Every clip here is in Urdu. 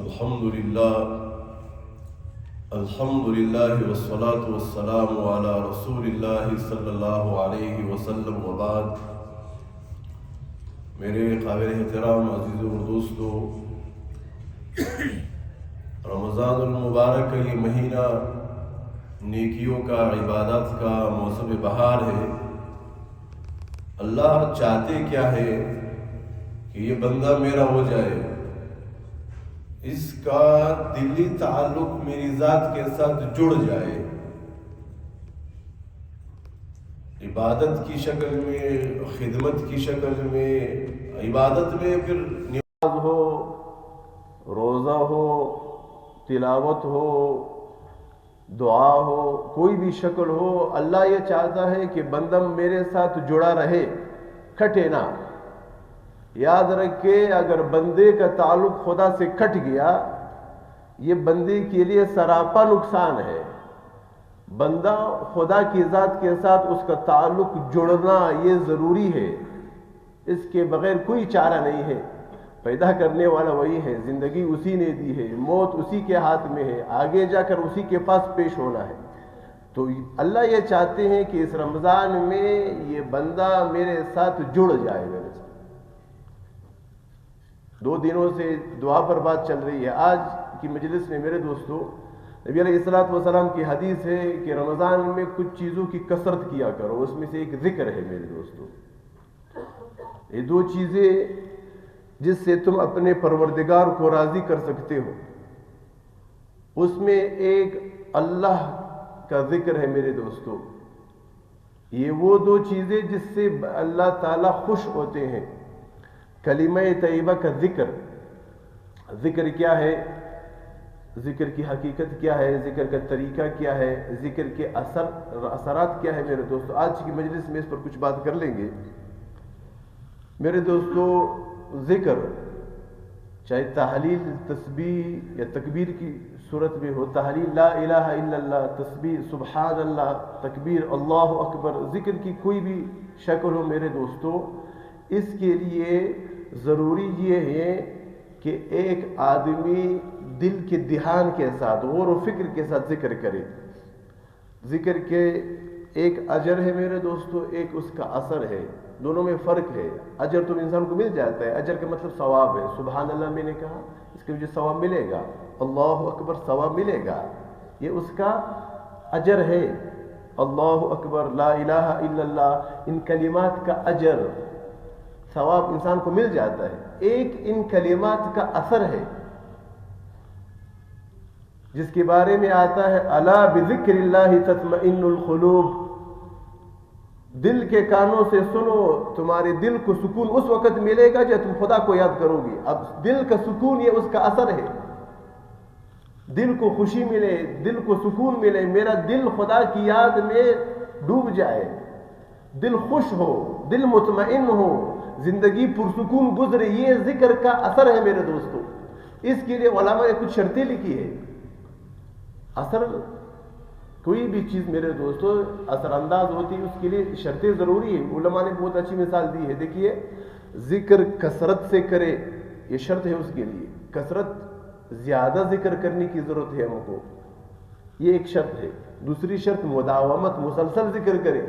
الحمدللہ والصلاة والسلام علی رسول اللہ صلی اللہ علیہ وسلم وبعد۔ میرے قابل احترام عزیزوں اور دوستو، رمضان المبارک کا یہ مہینہ نیکیوں کا، عبادت کا موسم بہار ہے۔ اللہ چاہتے کیا ہے کہ یہ بندہ میرا ہو جائے، اس کا دلی تعلق میری ذات کے ساتھ جڑ جائے، عبادت کی شکل میں، خدمت کی شکل میں، عبادت میں پھر نماز ہو، روزہ ہو، تلاوت ہو، دعا ہو، کوئی بھی شکل ہو، اللہ یہ چاہتا ہے کہ بندہ میرے ساتھ جڑا رہے، کھٹے نہ۔ یاد رکھے، اگر بندے کا تعلق خدا سے کٹ گیا، یہ بندے کے لیے سراپا نقصان ہے۔ بندہ خدا کی ذات کے ساتھ اس کا تعلق جڑنا یہ ضروری ہے، اس کے بغیر کوئی چارہ نہیں ہے۔ پیدا کرنے والا وہی ہے، زندگی اسی نے دی ہے، موت اسی کے ہاتھ میں ہے، آگے جا کر اسی کے پاس پیش ہونا ہے۔ تو اللہ یہ چاہتے ہیں کہ اس رمضان میں یہ بندہ میرے ساتھ جڑ جائے۔ میرے ساتھ 2 دنوں سے دعا پر بات چل رہی ہے۔ آج کی مجلس میں میرے دوستو، نبی علیہ السلام کی حدیث ہے کہ رمضان میں کچھ چیزوں کی کثرت کیا کرو، اس میں سے ایک ذکر ہے میرے دوستو۔ یہ 2 چیزیں جس سے تم اپنے پروردگار کو راضی کر سکتے ہو، اس میں ایک اللہ کا ذکر ہے میرے دوستو۔ یہ وہ 2 چیزیں جس سے اللہ تعالیٰ خوش ہوتے ہیں۔ کلمہ طیبہ کا ذکر۔ ذکر کیا ہے؟ ذکر کی حقیقت کیا ہے؟ ذکر کا طریقہ کیا ہے؟ ذکر کے اثرات کیا ہے میرے دوستو؟ آج کی مجلس میں اس پر کچھ بات کر لیں گے میرے دوستو۔ ذکر چاہے تحلیل، تسبیح یا تکبیر کی صورت میں ہو، تحلیل لا الہ الا اللہ، تسبیح سبحان اللہ، تکبیر اللہ اکبر، ذکر کی کوئی بھی شکل ہو میرے دوستو، اس کے لیے ضروری یہ ہے کہ ایک آدمی دل کے دھیان کے ساتھ، غور و فکر کے ساتھ ذکر کرے۔ ذکر کے ایک اجر ہے میرے دوستو، ایک اس کا اثر ہے، دونوں میں فرق ہے۔ اجر تو انسان کو مل جاتا ہے، اجر کا مطلب ثواب ہے۔ سبحان اللہ میں نے کہا، اس کے مجھے ثواب ملے گا، اللہ اکبر ثواب ملے گا، یہ اس کا اجر ہے۔ اللہ اکبر، لا الہ الا اللہ، ان کلمات کا اجر، ثواب انسان کو مل جاتا ہے۔ ایک ان کلمات کا اثر ہے جس کے بارے میں آتا ہے الا بذکر اللہ تطمئن القلوب، دل کے کانوں سے سنو، تمہارے دل کو سکون اس وقت ملے گا جب تم خدا کو یاد کرو گی۔ اب دل کا سکون یہ اس کا اثر ہے، دل کو خوشی ملے، دل کو سکون ملے، میرا دل خدا کی یاد میں ڈوب جائے، دل خوش ہو، دل مطمئن ہو، زندگی پرسکون گزرے، یہ ذکر کا اثر ہے میرے دوستو۔ اس کے لیے علماء نے کچھ شرطیں لکھی ہے۔ اثر، کوئی بھی چیز میرے دوستو اثر انداز ہوتی ہے، اس کے لیے شرطیں ضروری ہے۔ علماء نے بہت اچھی مثال دی ہے، دیکھیے، ذکر کثرت سے کرے، یہ شرط ہے اس کے لیے، کثرت زیادہ ذکر کرنے کی ضرورت ہے ہم کو، یہ ایک شرط ہے۔ دوسری شرط مداومت، مسلسل ذکر کرے،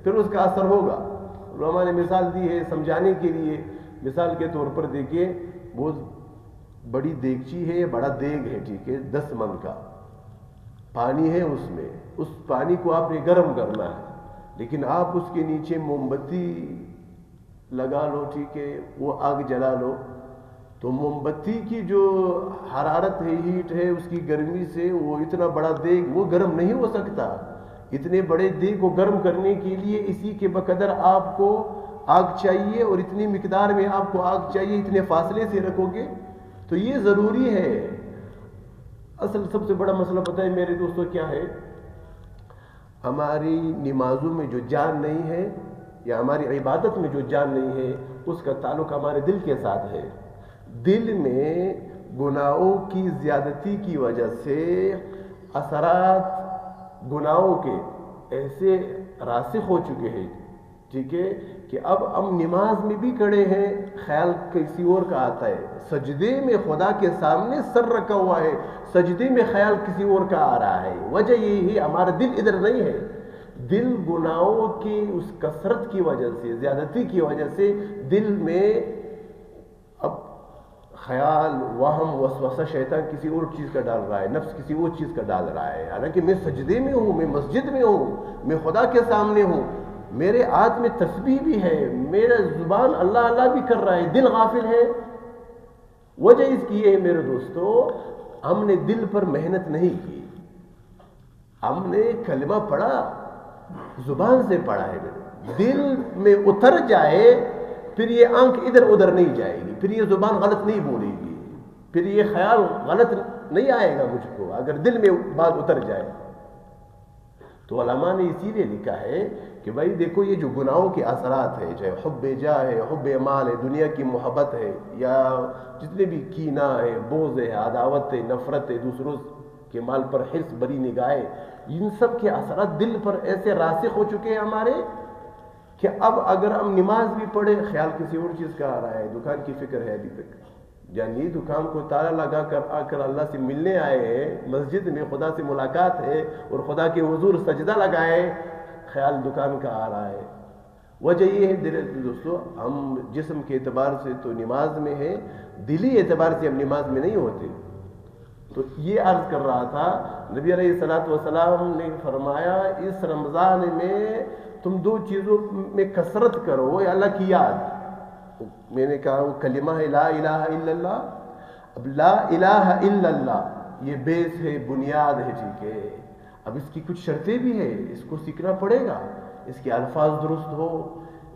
پھر اس کا اثر ہوگا۔ علماء نے مثال دی ہے سمجھانے کے لیے۔ مثال کے طور پر دیکھیے، بہت بڑی دیگچی ہے، بڑا دیگ ہے، ٹھیک ہے، 10 من کا پانی ہے، اس میں اس پانی کو آپ نے گرم کرنا ہے، لیکن آپ اس کے نیچے موم بتی لگا لو، ٹھیک ہے، وہ آگ جلا لو، تو موم بتی کی جو حرارت ہے، ہیٹ ہے، اس کی گرمی سے وہ اتنا بڑا دیگ وہ گرم نہیں ہو سکتا۔ اتنے بڑے دیگ کو گرم کرنے کے لیے اسی کے بقدر آپ کو آگ چاہیے، اور اتنی مقدار میں آپ کو آگ چاہیے، اتنے فاصلے سے رکھو گے تو یہ ضروری ہے۔ اصل سب سے بڑا مسئلہ پتہ ہے میرے دوستو کیا ہے؟ ہماری نمازوں میں جو جان نہیں ہے، یا ہماری عبادت میں جو جان نہیں ہے، اس کا تعلق ہمارے دل کے ساتھ ہے۔ دل میں گناہوں کی زیادتی کی وجہ سے اثرات گناہوں کے ایسے راسخ ہو چکے ہیں ٹھیک ہے، کہ اب ہم نماز میں بھی کھڑے ہیں، خیال کسی اور کا آتا ہے، سجدے میں خدا کے سامنے سر رکھا ہوا ہے، سجدے میں خیال کسی اور کا آ رہا ہے۔ وجہ یہی ہے ہمارا دل ادھر نہیں ہے، دل گناہوں کی اس کثرت کی وجہ سے، زیادتی کی وجہ سے دل میں اب خیال، وہم، وسوسہ شیطان کسی اور چیز کا ڈال رہا ہے، نفس کسی اور چیز کا ڈال رہا ہے، حالانکہ میں سجدے میں ہوں، میں مسجد میں ہوں، میں خدا کے سامنے ہوں، میرے ہاتھ میں تسبیح بھی ہے، میرا زبان اللہ اللہ بھی کر رہا ہے، دل غافل ہے۔ وجہ اس کی یہ ہے میرے دوستو، ہم نے دل پر محنت نہیں کی، ہم نے کلمہ پڑھا، زبان سے پڑھا ہے، دل میں اتر جائے پھر یہ آنکھ ادھر ادھر نہیں جائے گی، پھر یہ زبان غلط نہیں بولے گی، پھر یہ خیال غلط نہیں آئے گا مجھ کو، اگر دل میں بات اتر جائے۔ تو علماء نے اسی لیے لکھا ہے کہ بھائی دیکھو، یہ جو گناہوں کے اثرات ہے، چاہے حب جاہ ہے، حب مال ہے، دنیا کی محبت ہے، یا جتنے بھی کینہ ہے، بغض ہے، عداوت ہے، نفرت ہے، دوسروں کے مال پر حرص، بری نگاہیں، ان سب کے اثرات دل پر ایسے راسخ ہو چکے ہیں ہمارے کہ اب اگر ہم نماز بھی پڑھے، خیال کسی اور چیز کا آ رہا ہے، دکان کی فکر ہے ابھی تک، یعنی دکان کو تالا لگا کر آ کر اللہ سے ملنے آئے ہیں، مسجد میں خدا سے ملاقات ہے اور خدا کے حضور سجدہ لگائے، خیال دکان کا آ رہا ہے۔ وجہ یہ ہے دوستو، ہم جسم کے اعتبار سے تو نماز میں ہیں، دلی اعتبار سے ہم نماز میں نہیں ہوتے۔ تو یہ عرض کر رہا تھا، نبی علیہ الصلوۃ والسلام نے فرمایا اس رمضان میں تم دو چیزوں میں کثرت کرو، یا اللہ کی یاد۔ میں نے کہا وہ کلمہ ہے لا الہ الا اللہ۔ اب لا الہ الا اللہ یہ بیس ہے، بنیاد ہے، ٹھیک ہے، اب اس کی کچھ شرطیں بھی ہیں، اس کو سیکھنا پڑے گا، اس کے الفاظ درست ہو،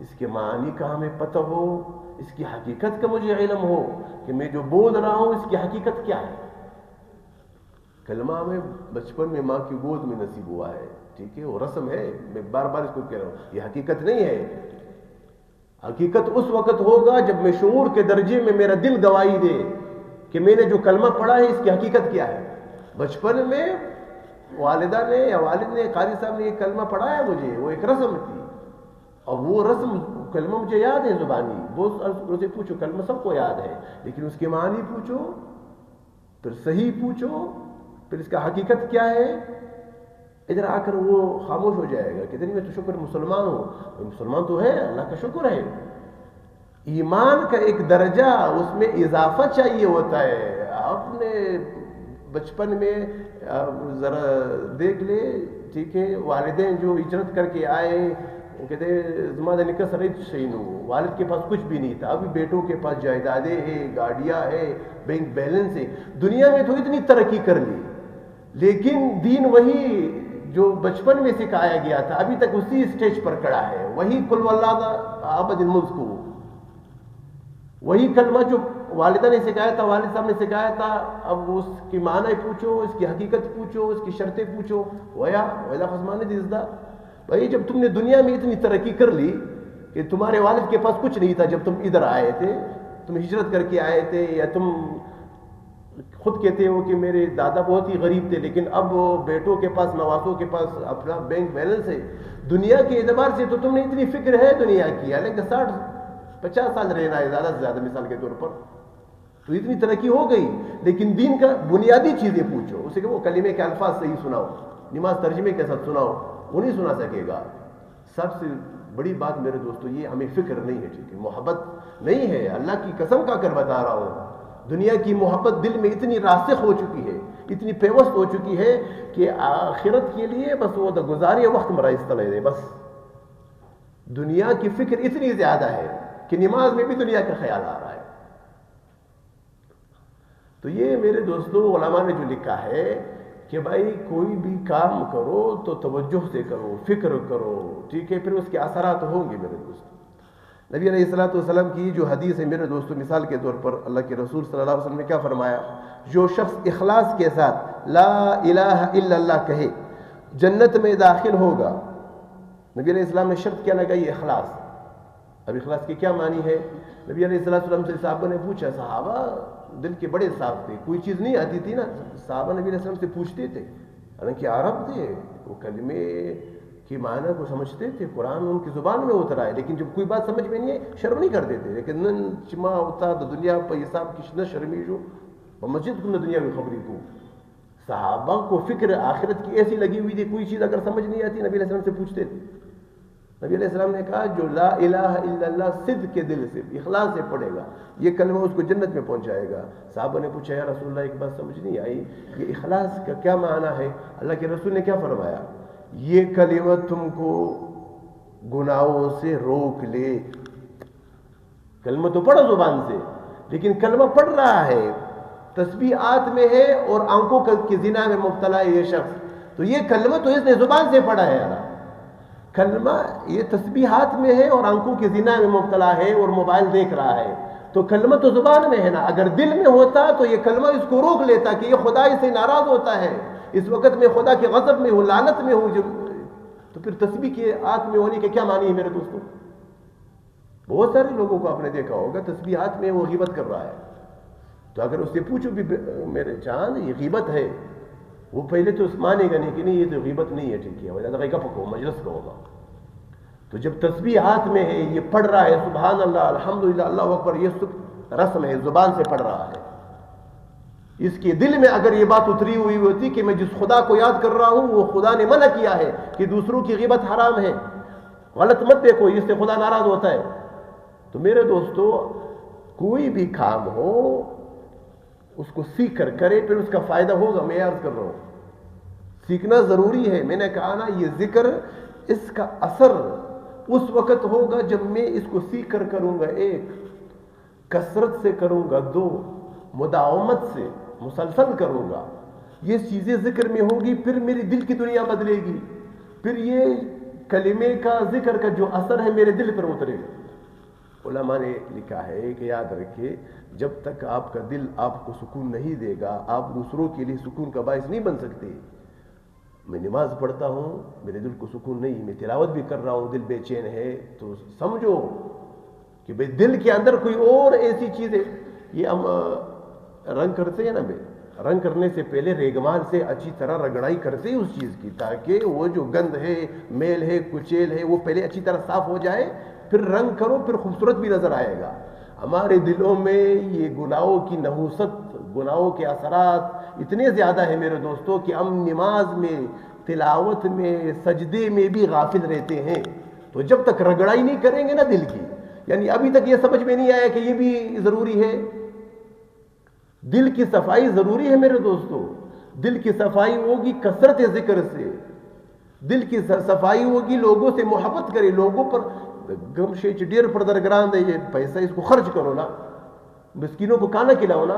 اس کے معانی کا ہمیں پتہ ہو، اس کی حقیقت کا مجھے علم ہو کہ میں جو بول رہا ہوں اس کی حقیقت کیا ہے۔ کلمہ ہمیں بچپن میں ماں کی گود میں نصیب ہوا ہے، ٹھیک ہے، وہ رسم ہے، میں بار بار اس کو کہہ رہا ہوں، یہ حقیقت نہیں ہے۔ حقیقت اس وقت ہوگا جب میں شعور کے درجے میں میرا دل گواہی دے کہ میں نے جو کلمہ پڑھا ہے اس کی حقیقت کیا ہے۔ بچپن میں والدہ نے یا والد نے، قاری صاحب نے یہ کلمہ پڑھایا مجھے، وہ ایک رسم تھی، اور وہ رسم کلمہ مجھے یاد ہے زبانی، بہت روزے پوچھو، کلمہ سب کو یاد ہے، لیکن اس کے معنی پوچھو، پھر صحیح پوچھو، پھر اس کا حقیقت کیا ہے، ادھر آ کر وہ خاموش ہو جائے گا کہ نہیں میں تو شکر مسلمان ہوں، مسلمان تو ہے، اللہ کا شکر ہے۔ ایمان کا ایک درجہ اس میں اضافہ چاہیے ہوتا ہے۔ آپ نے بچپن میں ذرا دیکھ لے، ٹھیک ہے، والدین جو ہجرت کر کے آئے، وہ کہتے ہیں زمانہ نکس رہی شینو، والد کے پاس کچھ بھی نہیں تھا، ابھی بیٹوں کے پاس جائیدادیں ہیں، گاڑیاں ہیں، بینک بیلنس ہے، دنیا میں تو اتنی ترقی کر لی، لیکن دین وہی جو بچپن میں سکھایا گیا تھا ابھی تک اسی اسٹیج پر کھڑا ہے، وہی قل واللہ عبد المذکور، وہی کلمہ جو والدہ نے سکھایا تھا، والد صاحب نے سکھایا تھا، اب اس کی معنی پوچھو، اس کی حقیقت پوچھو، اس کی شرطیں پوچھو، وَإِذَا خَصْمَانِ دِزْدَا۔ بھائی جب تم نے دنیا میں اتنی ترقی کر لی کہ تمہارے والد کے پاس کچھ نہیں تھا جب تم ادھر آئے تھے، تم ہجرت کر کے آئے تھے، یا تم خود کہتے ہو کہ میرے دادا بہت ہی غریب تھے، لیکن اب بیٹوں کے پاس، نواسوں کے پاس اپنا بینک بیلنس ہے، دنیا کے اعتبار سے تو تم نے اتنی فکر ہے دنیا کی، حالانکہ 60-50 سال رہنا ہے زیادہ سے زیادہ مثال کے طور پر، تو اتنی ترقی ہو گئی، لیکن دین کا بنیادی چیزیں پوچھو، اسے کہ وہ کلمے کے الفاظ صحیح سناؤ، نماز ترجمے کے ساتھ سناؤ، وہ نہیں سنا سکے گا۔ سب سے بڑی بات میرے دوستو یہ ہمیں فکر نہیں ہے، ٹھیک ہے، محبت نہیں ہے، اللہ کی قسم کھا کر بتا رہا ہوں، دنیا کی محبت دل میں اتنی راسخ ہو چکی ہے، اتنی پیوست ہو چکی ہے کہ آخرت کے لیے بس وہ گزارے وقت مرا اس طرح ہے، بس دنیا کی فکر اتنی زیادہ ہے کہ نماز میں بھی دنیا کا خیال آ رہا ہے۔ تو یہ میرے دوستو علماء نے جو لکھا ہے کہ بھائی کوئی بھی کام کرو تو توجہ سے کرو، فکر کرو، ٹھیک ہے، پھر اس کے اثرات ہوں گے میرے دوستو۔ نبی علیہ الصلوۃ والسلام کی جو حدیث ہے میرے دوستو، مثال کے طور پر اللہ کے رسول صلی اللہ علیہ وسلم نے کیا فرمایا، جو شخص اخلاص کے ساتھ لا الہ الا اللہ کہے جنت میں داخل ہوگا۔ نبی علیہ السلام نے شرط کیا لگائی، اخلاص۔ اب اخلاص کی کیا معنی ہے؟ نبی علیہ الصلوۃ والسلام سے صحابہ نے پوچھا، صحابہ دل کے بڑے صاف تھے، کوئی چیز نہیں آتی تھی نا، صحابہ نبی علیہ السلام سے پوچھتے تھے، حالانکہ عرب تھے، وہ کلمے کہ معنی کو سمجھتے تھے، قرآن ان کی زبان میں اترا ہے، لیکن جب کوئی بات سمجھ میں نہیں ہے شرم نہیں کرتے تھے. لیکن نن چما ہوتا تو دنیا پر حساب کچھ نہ شرمی جو مسجد کو نہ دنیا کی خبری کو. صحابہ کو فکر آخرت کی ایسی لگی ہوئی تھی، کوئی چیز اگر سمجھ نہیں آتی نبی علیہ السلام سے پوچھتے تھے. نبی علیہ السلام نے کہا جو لا الہ الا اللہ صدق کے دل سے اخلاص سے پڑھے گا یہ کلمہ اس کو جنت میں پہنچائے گا. صحابہ نے پوچھا یا رسول اللہ ایک بات سمجھ نہیں آئی، یہ اخلاص کا کیا معنی ہے؟ اللہ کے رسول نے کیا فرمایا؟ یہ کلمہ تم کو گناہوں سے روک لے. کلمہ تو پڑھو زبان سے، لیکن کلمہ پڑھ رہا ہے، تسبیحات میں ہے اور آنکھوں کی زنا میں مبتلا ہے یہ شخص، تو یہ کلمہ تو اس نے زبان سے پڑھا ہے. یار کلمہ یہ تسبیحات میں ہے اور آنکھوں کی زنا میں مبتلا ہے اور موبائل دیکھ رہا ہے، تو کلمہ تو زبان میں ہے نا. اگر دل میں ہوتا تو یہ کلمہ اس کو روک لیتا کہ یہ خدا سے ناراض ہوتا ہے، اس وقت میں خدا کے غضب میں ہوں، لعنت میں ہوں. تو پھر تسبیح کے ہاتھ میں ہونے کے کیا معنی ہے میرے دوستوں؟ بہت سارے لوگوں کو آپ نے دیکھا ہوگا تسبیحات میں وہ غیبت کر رہا ہے. تو اگر اس سے پوچھو بھی میرے چاند یہ غیبت ہے، وہ پہلے تو مانے گا نہیں کہ نہیں یہ تو غیبت نہیں ہے، ٹھیک ہے وجہ گپ کو مجلس کا ہوگا. تو جب تسبیح ہاتھ میں ہے، یہ پڑھ رہا ہے سبحان اللہ الحمدللہ اللہ اکبر، یہ سب رسم ہے، زبان سے پڑھ رہا ہے. اس کے دل میں اگر یہ بات اتری ہوئی ہوتی کہ میں جس خدا کو یاد کر رہا ہوں وہ خدا نے منع کیا ہے کہ دوسروں کی غیبت حرام ہے، غلط مت دیکھو، اس سے خدا ناراض ہوتا ہے. تو میرے دوستو کوئی بھی کام ہو اس کو سیکھ کر کرے، پھر اس کا فائدہ ہوگا. میں عرض کر رہا ہوں سیکھنا ضروری ہے. میں نے کہا نا یہ ذکر اس کا اثر اس وقت ہوگا جب میں اس کو سیکھ کر کروں گا، ایک کثرت سے کروں گا، دو مداومت سے مسلسل کروں گا. یہ چیزیں ذکر میں ہوگی پھر میری دل کی دنیا بدلے گی، پھر یہ کلمے کا ذکر کا جو اثر ہے میرے دل پر اترے گا. علماء نے لکھا ہے کہ یاد رکھے جب تک آپ کا دل آپ کو سکون نہیں دے گا آپ دوسروں کے لیے سکون کا باعث نہیں بن سکتے. میں نماز پڑھتا ہوں میرے دل کو سکون نہیں، میں تلاوت بھی کر رہا ہوں دل بے چین ہے، تو سمجھو کہ بھئی دل کے اندر کوئی اور ایسی چیز ہے. یہ ہم رنگ کرتے ہیں نا، رنگ کرنے سے پہلے ریگمال سے اچھی طرح رگڑائی کرتے ہیں اس چیز کی، تاکہ وہ جو گند ہے میل ہے کچیل ہے وہ پہلے اچھی طرح صاف ہو جائے، پھر رنگ کرو پھر خوبصورت بھی نظر آئے گا. ہمارے دلوں میں یہ گناہوں کی نحوست، گناہوں کے اثرات اتنے زیادہ ہیں میرے دوستوں کہ ہم نماز میں تلاوت میں سجدے میں بھی غافل رہتے ہیں. تو جب تک رگڑائی نہیں کریں گے نا دل کی، یعنی ابھی تک یہ سمجھ میں نہیں آیا کہ یہ بھی ضروری ہے. دل کی صفائی ضروری ہے میرے دوستو. دل کی صفائی ہوگی کثرت ذکر سے، دل کی صفائی ہوگی لوگوں سے محبت کرے، لوگوں پر گم شیچ ڈیر پر درگران دے، یہ پیسہ اس کو خرچ کرو نا، مسکینوں کو کھانا کھلاؤ نا.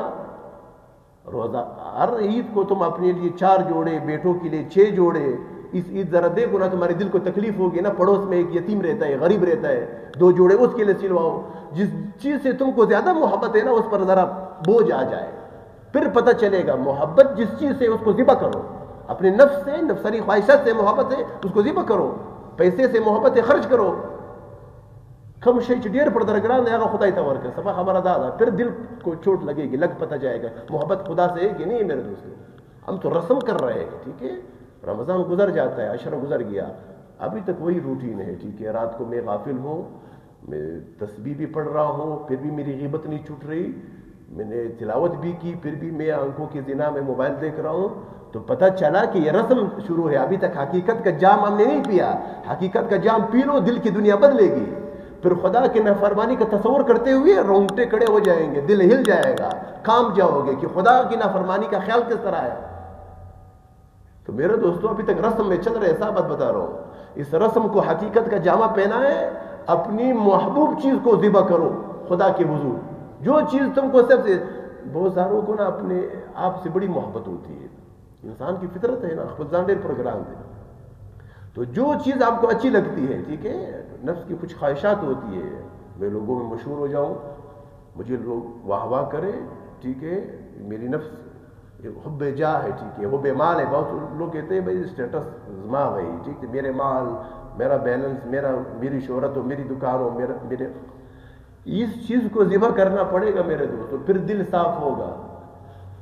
روزہ ہر عید کو تم اپنے لیے 4 جوڑے، بیٹوں کے لیے 6 جوڑے. اس عید ذرا دیکھو نا تمہارے دل کو تکلیف ہوگی نا، پڑوس میں ایک یتیم رہتا ہے غریب رہتا ہے، 2 جوڑے اس کے لیے سلواؤ. جس چیز سے تم کو زیادہ محبت ہے نا اس پر ذرا بوجھ آ جائے، پھر پتہ چلے گا. محبت جس چیز سے اس کو ذبح کرو، اپنے نفس سے نفسانی خواہشات سے محبت ہے اس کو ذبح کرو، پیسے سے محبت ہے خرچ کرو. کم شیچ ڈیر پر درگران ہے خدا تور کر سبا ہمارا دادا، پھر دل کو چوٹ لگے گی، لگ پتہ جائے گا محبت خدا سے ہے کہ نہیں. میرے دوستوں ہم تو رسم کر رہے ہیں، ٹھیک ہے رمضان گزر جاتا ہے، عشرہ گزر گیا، ابھی تک وہی روٹین ہے. ٹھیک ہے رات کو میں غافل ہوں، میں تسبیح بھی پڑھ رہا ہوں پھر بھی میری غیبت نہیں چھوٹ رہی، میں نے تلاوت بھی کی پھر بھی میں آنکھوں کی زنا میں موبائل دیکھ رہا ہوں. تو پتہ چلا کہ یہ رسم شروع ہے، ابھی تک حقیقت کا جام ہم نے نہیں پیا. حقیقت کا جام پی لو دل کی دنیا بدلے گی، پھر خدا کی نافرمانی کا تصور کرتے ہوئے رونگٹے کھڑے ہو جائیں گے، دل ہل جائے گا، کام جاؤ گے کہ خدا کی نافرمانی کا خیال کس طرح ہے. تو میرے دوستوں ابھی تک رسم میں چل رہے، صاحب بتا رہا ہوں اس رسم کو حقیقت کا جامہ پہنا ہے. اپنی محبوب چیز کو ذبح کرو خدا کے حضور. جو چیز تم کو سب سے، بہت ساروں کو نا اپنے آپ سے بڑی محبت ہوتی ہے، انسان کی فطرت ہے نا، خودزانڈے پروگرام ہے. تو جو چیز آپ کو اچھی لگتی ہے، ٹھیک ہے نفس کی کچھ خواہشات ہوتی ہے، میں لوگوں میں مشہور ہو جاؤں، مجھے لوگ واہ واہ کرے، ٹھیک ہے میری نفس حب جاہ ہے، ٹھیک ہے حب مال ہے. بہت لوگ کہتے ہیں بھائی اسٹیٹس زما گئی، ٹھیک ہے میرے مال، میرا بیلنس، میری شہرت ہو، میری دکان ہو، میرے اس چیز کو ذبح کرنا پڑے گا میرے دوستوں، پھر دل صاف ہوگا.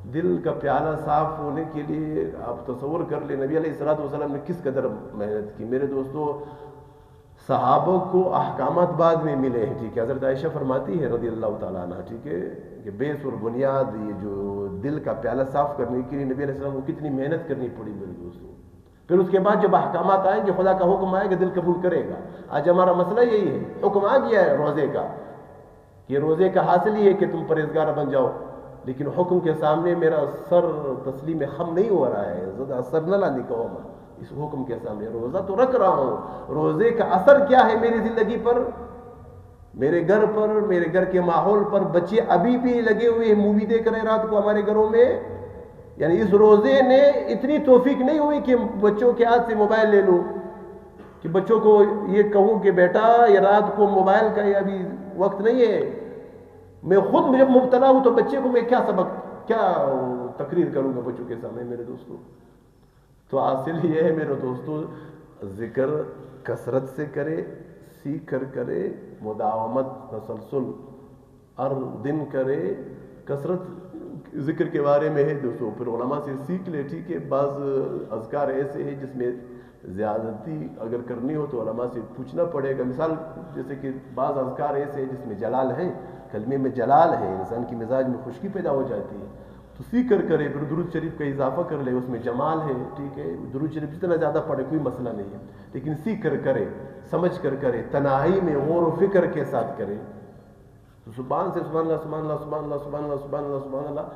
دل کا پیالہ صاف ہونے کے لیے آپ تصور کر لیں نبی علیہ الصلوۃ والسلام نے کس قدر محنت کی. میرے دوستو صحابہ کو احکامات بعد میں ملے ہیں, ٹھیک ہے. حضرت عائشہ فرماتی ہے رضی اللہ تعالیٰ عنہ, ٹھیک ہے, کہ بیس اور بنیاد یہ جو دل کا پیالہ صاف کرنے کے لیے نبی علیہ السلام کو کتنی محنت کرنی پڑی میرے دوستو. پھر اس کے بعد جب احکامات آئیں گے, خدا کا حکم آئے گا, دل قبول کرے گا. آج ہمارا مسئلہ یہی ہے, حکم آ گیا ہے روزے کا, کہ روزے کا حاصل ہی ہے کہ تم پرہیزگار بن جاؤ, لیکن حکم کے سامنے میرا سر تسلیم خم نہیں ہو رہا ہے, زیادہ سر نہ لانے کا ہوگا اس حکم کے سامنے. روزہ تو رکھ رہا ہوں, روزے کا اثر کیا ہے میری زندگی پر, میرے گھر پر, میرے گھر کے ماحول پر. بچے ابھی بھی لگے ہوئے ہیں مووی دیکھ رہے ہیں رات کو ہمارے گھروں میں. یعنی اس روزے نے اتنی توفیق نہیں ہوئی کہ بچوں کے ہاتھ سے موبائل لے لوں, کہ بچوں کو یہ کہوں کہ بیٹا یہ رات کو موبائل کا یہ ابھی وقت نہیں ہے. میں خود جب مبتلا ہوں تو بچے کو میں کیا سبق, کیا تقریر کروں گا بچوں کے سامنے میرے دوستوں. تو حاصل یہ ہے میرے دوستوں, ذکر کثرت سے کرے, سیکھ کر کرے, مداومت تسلسل ہر دن کرے. کثرت ذکر کے بارے میں ہے دوستوں, پھر علماء سے سیکھ لے, ٹھیک ہے. بعض اذکار ایسے ہیں جس میں زیادتی اگر کرنی ہو تو علماء سے پوچھنا پڑے گا. مثال جیسے کہ بعض اذکار ایسے ہیں جس میں جلال ہے, کلمے میں جلال ہے, انسان کی مزاج میں خشکی پیدا ہو جاتی ہے, تو سیکھ کر کرے. پھر درود شریف کا اضافہ کر لے, اس میں جمال ہے, ٹھیک ہے. درود شریف جتنا زیادہ پڑھے کوئی مسئلہ نہیں ہے, لیکن سیکھ کر کرے, سمجھ کر کرے, تنہائی میں غور و فکر کے ساتھ کرے. تو زبان سے سبحان اللہ سبحان اللہ سبحان اللہ سبحان اللہ سبحان اللہ سبحان اللہ,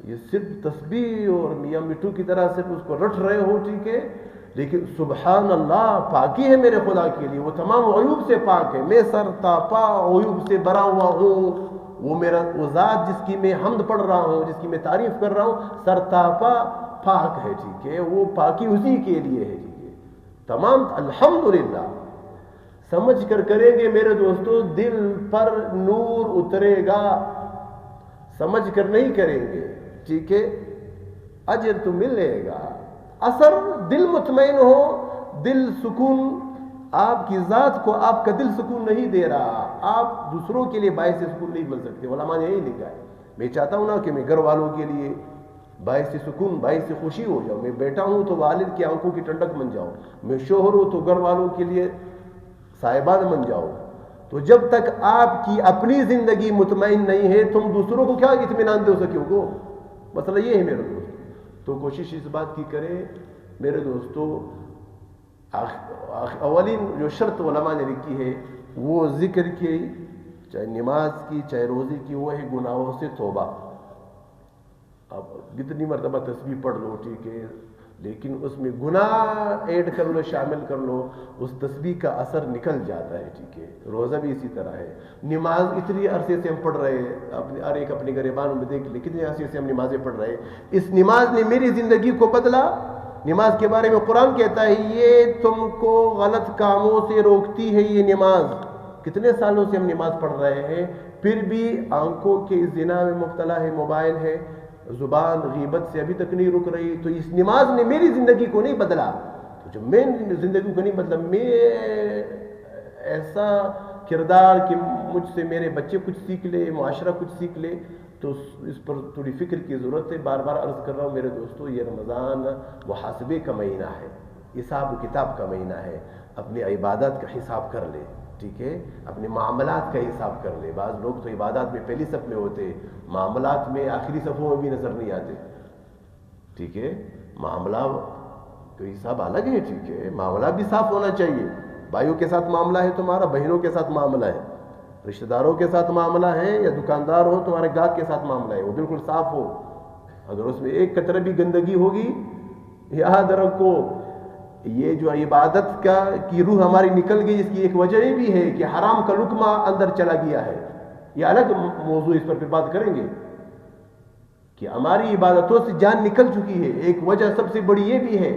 یہ صرف تسبیح اور میاں مٹھو کی طرح صرف اس کو رٹ رہے ہو, ٹھیک ہے. لیکن سبحان اللہ پاکی ہے میرے خدا کے لیے, وہ تمام عیوب سے پاک ہے. میں سر تا پا عیوب سے بھرا ہوا ہوں. وہ میرا وہ ذات جس کی میں حمد پڑھ رہا ہوں, جس کی میں تعریف کر رہا ہوں, سر تا پا پاک ہے, ٹھیک ہے. وہ پاکی اسی کے لیے ہے, ٹھیک ہے. تمام الحمدللہ سمجھ کر کریں گے میرے دوستو, دل پر نور اترے گا. سمجھ کر نہیں کریں گے, ٹھیک ہے, اجر تو ملے گا. اثر دل مطمئن ہو, دل سکون, آپ کی ذات کو آپ کا دل سکون نہیں دے رہا, آپ دوسروں کے لیے باعث سکون نہیں بن سکتے. علماء نے یہی لکھا ہے. میں چاہتا ہوں نا کہ میں گھر والوں کے لیے باعث سکون, باعث خوشی ہو جاؤں. میں بیٹا ہوں تو والد کی آنکھوں کی ٹھنڈک بن جاؤں. میں شوہر ہوں تو گھر والوں کے لیے صاحبان بن جاؤ. تو جب تک آپ کی اپنی زندگی مطمئن نہیں ہے, تم دوسروں کو کیا اطمینان دے سکو گو. مسئلہ یہ ہے میرے دوست. تو کوشش اس بات کی کرے میرے دوستو, اولین جو شرط علماء نے لکھی ہے وہ ذکر کی, چاہے نماز کی چاہے روزے کی, وہ ہے گناہوں سے توبہ. اب کتنی مرتبہ تسبیح پڑھ لو, ٹھیک ہے, لیکن اس میں گناہ ایڈ کر لو, شامل کر لو, اس تسبیح کا اثر نکل جاتا ہے, ٹھیک ہے. روزہ بھی اسی طرح ہے. نماز اتنی عرصے سے ہم پڑھ رہے ہیں, ہر ایک اپنے گریبان میں دیکھ لے کتنے عرصے سے ہم نمازیں پڑھ رہے ہیں. اس نماز نے میری زندگی کو بدلا. نماز کے بارے میں قرآن کہتا ہے یہ تم کو غلط کاموں سے روکتی ہے. یہ نماز کتنے سالوں سے ہم نماز پڑھ رہے ہیں, پھر بھی آنکھوں کے زنا میں مبتلا ہے, موبائل ہے, زبان غیبت سے ابھی تک نہیں رک رہی. تو اس نماز نے میری زندگی کو نہیں بدلا. تو جب میں زندگی کو نہیں بدلا, میں ایسا کردار کہ مجھ سے میرے بچے کچھ سیکھ لے, معاشرہ کچھ سیکھ لے, تو اس پر تھوڑی فکر کی ضرورت ہے. بار بار عرض کر رہا ہوں میرے دوستو, یہ رمضان محاسبے کا مہینہ ہے, حساب و کتاب کا مہینہ ہے. اپنی عبادات کا حساب کر لے, ٹھیک ہے, اپنے معاملات کا حساب کر لے. بعض لوگ تو عبادات میں پہلی صف میں ہوتے, معاملات میں آخری صفوں میں بھی نظر نہیں آتے, ٹھیک ہے. معاملہ تو حساب الگ ہے, ٹھیک ہے. معاملہ بھی صاف ہونا چاہیے. بھائیوں کے ساتھ معاملہ ہے تمہارا, بہنوں کے ساتھ معاملہ ہے, رشتہ داروں کے ساتھ معاملہ ہے, یا دکاندار ہو تمہارے گاہک کے ساتھ معاملہ ہے, وہ بالکل صاف ہو. اگر اس میں ایک قطرہ بھی گندگی ہوگی, یاد رکھو یہ جو عبادت کی روح ہماری نکل گئی, اس کی ایک وجہ یہ بھی ہے کہ حرام کا لقمہ اندر چلا گیا ہے. یہ الگ موضوع, اس پر پھر بات کریں گے کہ ہماری عبادتوں سے جان نکل چکی ہے. ایک وجہ سب سے بڑی یہ بھی ہے,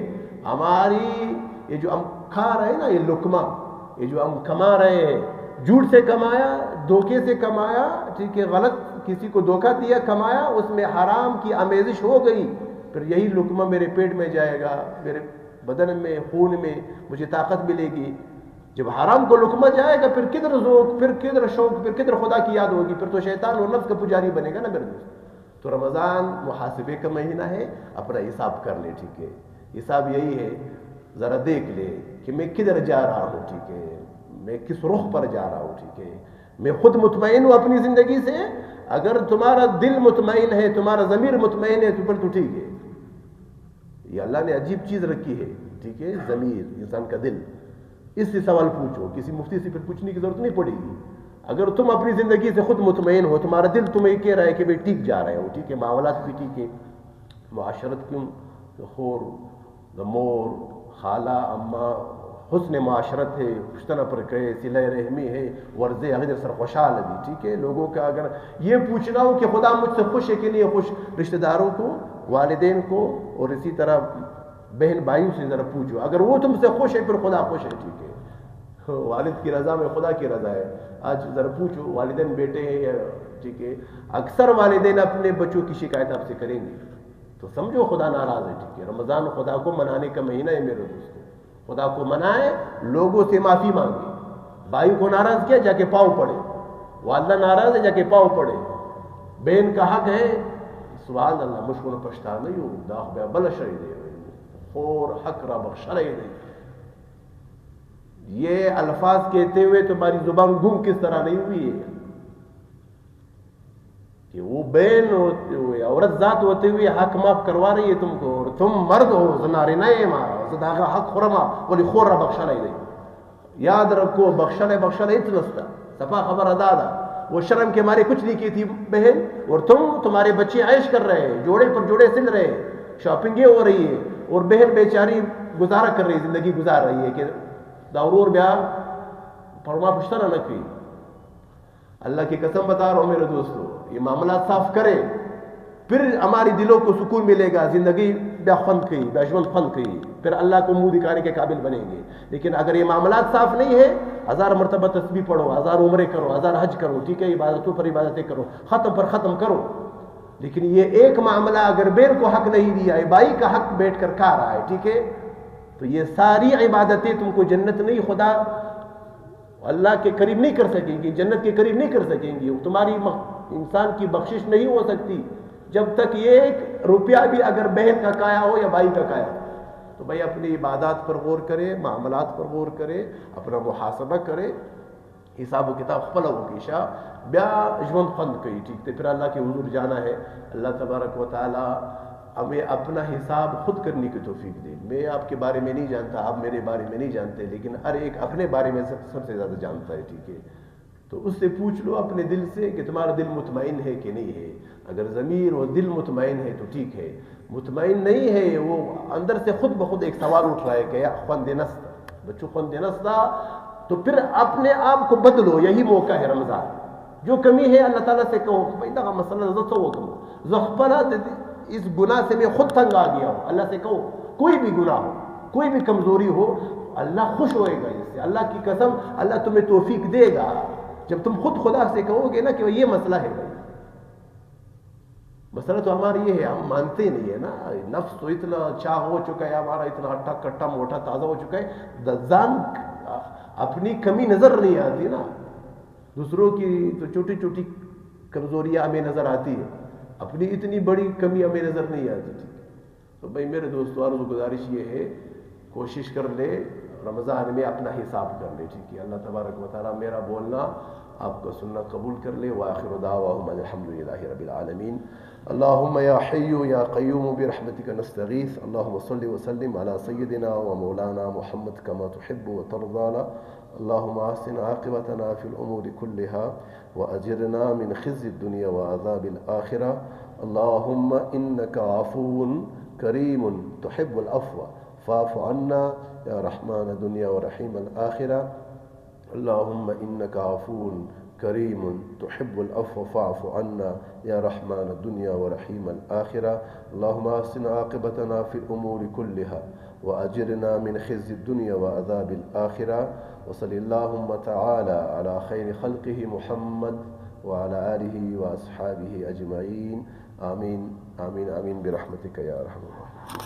ہماری یہ جو ہم کھا رہے ہیں نا, یہ لقمہ, یہ جو ہم کما رہے ہیں, جھوٹ سے کمایا, دھوکے سے کمایا, ٹھیک ہے, غلط کسی کو دھوکہ دیا کمایا, اس میں حرام کی آمیزش ہو گئی. پھر یہی لقمہ میرے پیٹ میں جائے گا, میرے بدن میں, خون میں مجھے طاقت ملے گی. جب حرام کو لقمہ جائے گا, پھر کدھر ذوق, پھر کدھر شوق, پھر کدھر خدا کی یاد ہوگی. پھر تو شیطان اور نفس کا پجاری بنے گا نا میرے دوست. تو رمضان محاسبے کا مہینہ ہے، اپنا حساب کر لے، ٹھیک ہے. حساب یہی ہے، ذرا دیکھ لے کہ میں کدھر جا رہا ہوں، ٹھیک ہے، میں کس رخ پر جا رہا ہوں، ٹھیک ہے. میں خود مطمئن ہوں اپنی زندگی سے. اگر تمہارا دل مطمئن ہے، تمہارا ضمیر مطمئن ہے، تو پھر تو ٹھیک ہے. یہ اللہ نے عجیب چیز رکھی ہے، ٹھیک ہے، ضمیر، انسان کا دل. اس سے سوال پوچھو، کسی مفتی سے پھر پوچھنے کی ضرورت نہیں پڑے گی. اگر تم اپنی زندگی سے خود مطمئن ہو، تمہارا دل تمہیں کہہ رہا ہے کہ بھئی ٹھیک جا رہے ہو، ٹھیک ہے، معاملات بھی ٹھیک ہے، معاشرت کیوں، خور، مور، خالہ، اماں، حسن معاشرت ہے، پشتنا پر کہے، صلہ رحمی ہے، ورزے اگر سر خوشحال بھی، ٹھیک ہے. لوگوں کا اگر یہ پوچھنا ہو کہ خدا مجھ سے خوش ہے کہ نہیں خوش، رشتہ داروں کو، والدین کو، اور اسی طرح بہن بھائیوں سے ذرا پوچھو. اگر وہ تم سے خوش ہے پھر خدا خوش ہے، ٹھیک ہے. والد کی رضا میں خدا کی رضا ہے. آج ذرا پوچھو، والدین بیٹے ہیں یا، ٹھیک ہے، اکثر والدین اپنے بچوں کی شکایت آپ سے کریں گے، تو سمجھو خدا ناراض ہے، ٹھیک ہے. رمضان خدا کو منانے کا مہینہ ہے میرے دوستوں. خدا کو منائے، لوگوں سے معافی مانگے. بھائی کو ناراض کیا، جا کے پاؤں پڑے. والدہ ناراض ہے، جا کے پاؤں پڑے. بہن کا حق ہے، سبحان اللہ، مشکل پشتا نہیں ہو داغ بیا بل شری دے اور حق را بخشرے دے. یہ الفاظ کہتے ہوئے تمہاری زبان گم کس طرح نہیں ہوئی ہے کہ وہ بہن ہوتے ہوئے، عورت ذات ہوتے ہوئے حق معاف کروا رہی ہے تم کو، اور تم مرد ہو، زنارے نئے مارا زداغا حق خورما ولی خور را بخشرے دے. یاد رکھو، بخشلے اتنستا صفا خبر ادا دا. وہ شرم کے مارے کچھ نہیں کی تھی بہن، اور تمہارے بچے عیش کر رہے ہیں، جوڑے پر جوڑے سل رہے ہیں، شاپنگیں ہو رہی ہے، اور بہن بیچاری گزارا کر رہی، زندگی گزار رہی ہے کہ داور بیا فرما پشتنا نہ کی. اللہ کی قسم بتا رہا ہوں میرے دوستو، یہ معاملات صاف کرے، پھر ہماری دلوں کو سکون ملے گا. زندگی بیا خند کی، بیا جون خند کی، پھر اللہ کو منہ دکھانے کے قابل بنیں گے. لیکن اگر یہ معاملات صاف نہیں ہے، 1000 مرتبہ تسبیح پڑھو، 1000 عمرے کرو، 1000 حج کرو، ٹھیک ہے، عبادتوں پر عبادتیں کرو، ختم پر ختم کرو. لیکن یہ ایک معاملہ اگر بہن کو حق نہیں دیا ہے، بھائی کا حق بیٹھ کر کھا رہا ہے، ٹھیک ہے، تو یہ ساری عبادتیں تم کو جنت نہیں، خدا اللہ کے قریب نہیں کر سکیں گی، جنت کے قریب نہیں کر سکیں گی. تمہاری انسان کی بخشش نہیں ہو سکتی جب تک یہ 1 روپیہ بھی اگر بہن کا کایا ہو یا بھائی کا کایا ہو. تو بھائی اپنی عبادات پر غور کرے، معاملات پر غور کرے، اپنا محاسبہ کرے، حساب و کتاب خپلا وکیشا بیا ژوند خوند کوي. ٹھیک ہے، پھر اللہ کے حضور جانا ہے. اللہ تبارک و تعالی ہمیں اپنا حساب خود کرنے کی توفیق دے. میں آپ کے بارے میں نہیں جانتا، آپ میرے بارے میں نہیں جانتے، لیکن ہر ایک اپنے بارے میں سب سے زیادہ جانتا ہے. ٹھیک ہے، تو اس سے پوچھ لو اپنے دل سے کہ تمہارا دل مطمئن ہے کہ نہیں ہے. اگر ضمیر و دل مطمئن ہے تو ٹھیک ہے، مطمئن نہیں ہے، وہ اندر سے خود بخود ایک سوال اٹھ رہا ہے کہ یا خوند نستا بچوں، خوند نستا، تو پھر اپنے آپ کو بدلو. یہی موقع ہے رمضان. جو کمی ہے اللہ تعالیٰ سے کہو بھائی دا مسئلہ زدتا وہ کہو زخپلا اس گناہ سے میں خود تنگ آ گیا ہوں. اللہ سے کہو کوئی بھی گناہ ہو، کوئی بھی کمزوری ہو، اللہ خوش ہوئے گا اس سے. اللہ کی قسم اللہ تمہیں توفیق دے گا جب تم خود خدا سے کہو گے نا کہ یہ مسئلہ ہے. بھائی مسئلہ تو ہماری یہ ہے، ہم مانتے نہیں ہے نا. نفس تو اتنا چاہ ہو چکا ہے ہمارا، اتنا ہٹا کٹا موٹا تازہ ہو چکا ہے، دزان اپنی کمی نظر نہیں آتی نا. دوسروں کی تو چھوٹی چھوٹی کمزوریاں ہمیں نظر آتی ہے، اپنی اتنی بڑی کمی ہمیں نظر نہیں آتی. تو بھائی میرے دوستوں، عرض و گزارش یہ ہے، کوشش کر لے رمضان میں اپنا حساب کر لے. ٹھیک ہے، اللہ تبارک و تعالیٰ میرا بولنا آپ کا سننا قبول کر لے. وآخر دعواہم الحمدللہ رب العالمین. اللہم یا حی یا قیوم برحمتک نستغیث. اللہم صل وسلم علی سیدنا و مولانا محمد کما تحب و ترضى. اللہم احسن عاقبتنا فی الامور كلها واجرنا من خزي الدنیا وعذاب الآخرہ. اللہم انک عفو کریم تحب العفو فاعف عنا یا رحمان دنیا ورحیم الآخرہ. اللہم انک عفو کریم تحب العفو فاعف عنا یا رحمان الدنیا ورحیم الآخرہ. اللہم احسن عاقبتنا فی الامور كلها واجرنا من خزي الدنیا وعذاب الآخرہ. وصلی اللہم تعالی علی خیر خلقہ محمد وعلی آلہ واصحابہ اجمعین. آمین آمین آمین برحمتک یا ارحم الراحمین.